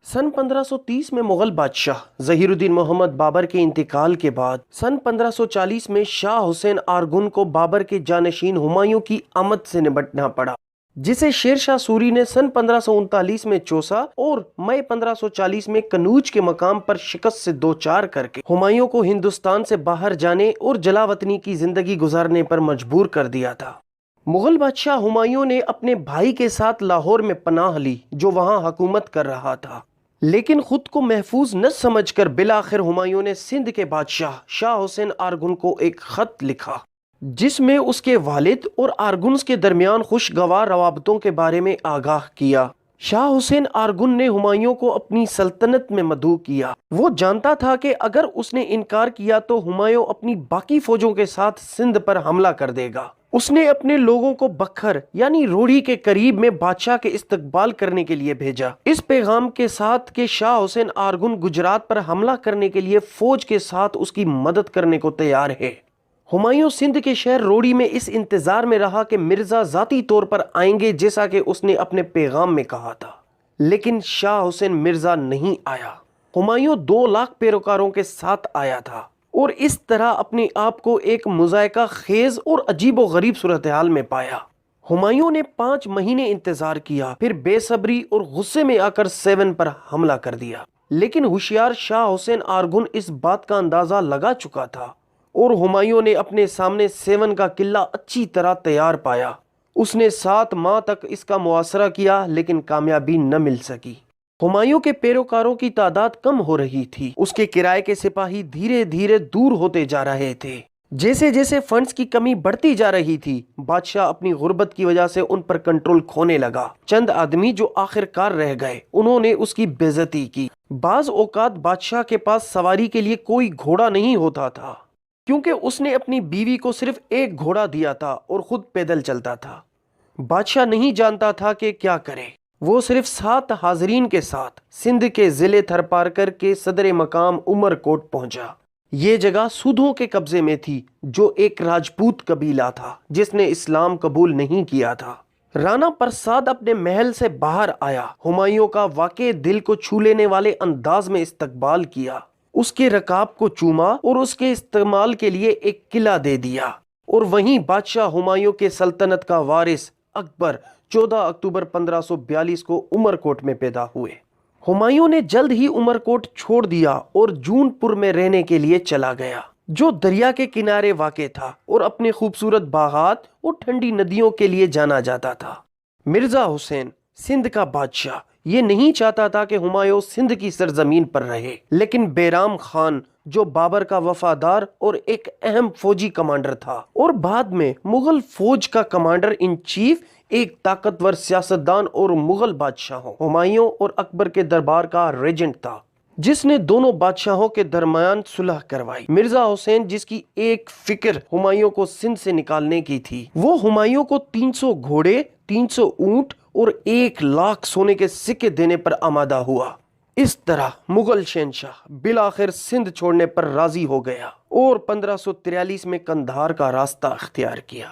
سن 1530 میں مغل بادشاہ ظہیر الدین محمد بابر کے انتقال کے بعد سن 1540 میں شاہ حسین آرگن کو بابر کے جانشین ہمایوں کی آمد سے نمٹنا پڑا، جسے شیر شاہ سوری نے سن 1539 میں چوسا اور مئی 1540 میں کنوج کے مقام پر شکست سے دوچار کر کے ہمایوں کو ہندوستان سے باہر جانے اور جلا وطنی کی زندگی گزارنے پر مجبور کر دیا تھا۔ مغل بادشاہ ہمایوں نے اپنے بھائی کے ساتھ لاہور میں پناہ لی، جو وہاں حکومت کر رہا تھا، لیکن خود کو محفوظ نہ سمجھ کر بالآخر ہمایوں نے سندھ کے بادشاہ شاہ حسین آرگن کو ایک خط لکھا، جس میں اس کے والد اور آرگنز کے درمیان خوشگوار روابطوں کے بارے میں آگاہ کیا۔ شاہ حسین آرگن نے ہمایوں کو اپنی سلطنت میں مدعو کیا۔ وہ جانتا تھا کہ اگر اس نے انکار کیا تو ہمایوں اپنی باقی فوجوں کے ساتھ سندھ پر حملہ کر دے گا۔ اس نے اپنے لوگوں کو بکھر یعنی روڑی کے قریب میں بادشاہ کے استقبال کرنے کے لیے بھیجا، اس پیغام کے ساتھ کہ شاہ حسین آرگن گجرات پر حملہ کرنے کے لیے فوج کے ساتھ اس کی مدد کرنے کو تیار ہے۔ ہمایوں سندھ کے شہر روڑی میں اس انتظار میں رہا کہ مرزا ذاتی طور پر آئیں گے، جیسا کہ اس نے اپنے پیغام میں کہا تھا، لیکن شاہ حسین مرزا نہیں آیا۔ ہمایوں 2 لاکھ پیروکاروں کے ساتھ آیا تھا اور اس طرح اپنے آپ کو ایک مضحکہ خیز اور عجیب و غریب صورتحال میں پایا۔ ہمایوں نے 5 مہینے انتظار کیا، پھر بے صبری اور غصے میں آ کر سیون پر حملہ کر دیا، لیکن ہوشیار شاہ حسین آرگن اس بات کا اندازہ لگا چکا تھا اور ہمایوں نے اپنے سامنے سیون کا قلعہ اچھی طرح تیار پایا۔ اس نے 7 ماہ تک اس کا محاصرہ کیا، لیکن کامیابی نہ مل سکی۔ ہمایوں کے پیروکاروں کی تعداد کم ہو رہی تھی، اس کے کرائے کے سپاہی دھیرے دھیرے دور ہوتے جا رہے تھے۔ جیسے جیسے فنڈز کی کمی بڑھتی جا رہی تھی، بادشاہ اپنی غربت کی وجہ سے ان پر کنٹرول کھونے لگا۔ چند آدمی جو آخر کار رہ گئے، انہوں نے اس کی بے عزتی کی۔ بعض اوقات بادشاہ کے پاس سواری کے لیے کوئی گھوڑا نہیں ہوتا تھا، کیونکہ اس نے اپنی بیوی کو صرف ایک گھوڑا دیا تھا اور خود پیدل چلتا تھا۔ بادشاہ نہیں جانتا تھا کہ کیا کرے۔ وہ صرف 7 حاضرین کے ساتھ سندھ کے ضلع تھرپارکر کے صدر مقام عمر کوٹ پہنچا۔ یہ جگہ سودھوں کے قبضے میں تھی، جو ایک راجپوت قبیلہ تھا جس نے اسلام قبول نہیں کیا تھا۔ رانا پرساد اپنے محل سے باہر آیا، ہمایوں کا واقعی دل کو چھو لینے والے انداز میں استقبال کیا، اس کے رکاب کو چوما اور اس کے استعمال کے لیے ایک قلعہ دے دیا۔ اور وہیں بادشاہ ہمایوں کے سلطنت کا وارث اکبر 14 اکتوبر 1542 کو عمر کوٹ میں پیدا ہوئے۔ ہمایوں نے جلد ہی عمر کوٹ چھوڑ دیا اور جون پور میں رہنے کے لیے چلا گیا، جو دریا کے کنارے واقع تھا اور اپنے خوبصورت باغات اور ٹھنڈی ندیوں کے لیے جانا جاتا تھا۔ مرزا حسین سندھ کا بادشاہ یہ نہیں چاہتا تھا کہ ہمایوں سندھ کی سرزمین پر رہے، لیکن بیرام خان جو بابر کا وفادار اور ایک اہم فوجی کمانڈر تھا اور بعد میں مغل فوج کا کمانڈر ان چیف، ایک طاقتور سیاستدان اور مغل بادشاہوں ہمایوں اور اکبر کے دربار کا ریجنٹ تھا، جس نے دونوں بادشاہوں کے درمیان صلح کروائی۔ مرزا حسین، جس کی ایک فکر ہمایوں کو سندھ سے نکالنے کی تھی، وہ ہمایوں کو 300 گھوڑے، 300 اونٹ اور 1 لاکھ سونے کے سکے دینے پر آمادہ ہوا۔ اس طرح مغل شہنشاہ بالآخر سندھ چھوڑنے پر راضی ہو گیا اور 1543 میں قندھار کا راستہ اختیار کیا۔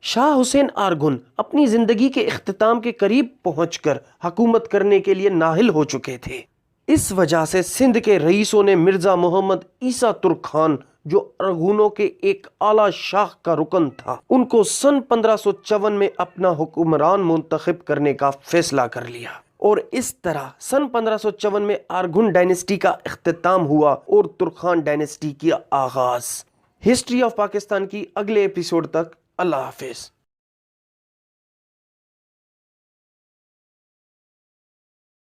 شاہ حسین آرگن اپنی زندگی کے اختتام کے قریب پہنچ کر حکومت کرنے کے لیے نااہل ہو چکے تھے۔ اس وجہ سے سندھ کے رئیسوں نے مرزا محمد عیسیٰ ترک خان، جو ارغونوں کے ایک اعلیٰ شاخ کا رکن تھا، ان کو سن 1554 میں اپنا حکمران منتخب کرنے کا فیصلہ کر لیا، اور اس طرح سن 1554 میں آرگن ڈائنسٹی کا اختتام ہوا اور ترکخان ڈائنسٹی کی آغاز۔ ہسٹری آف پاکستان کی اگلے ایپیسوڈ تک اللہ حافظ۔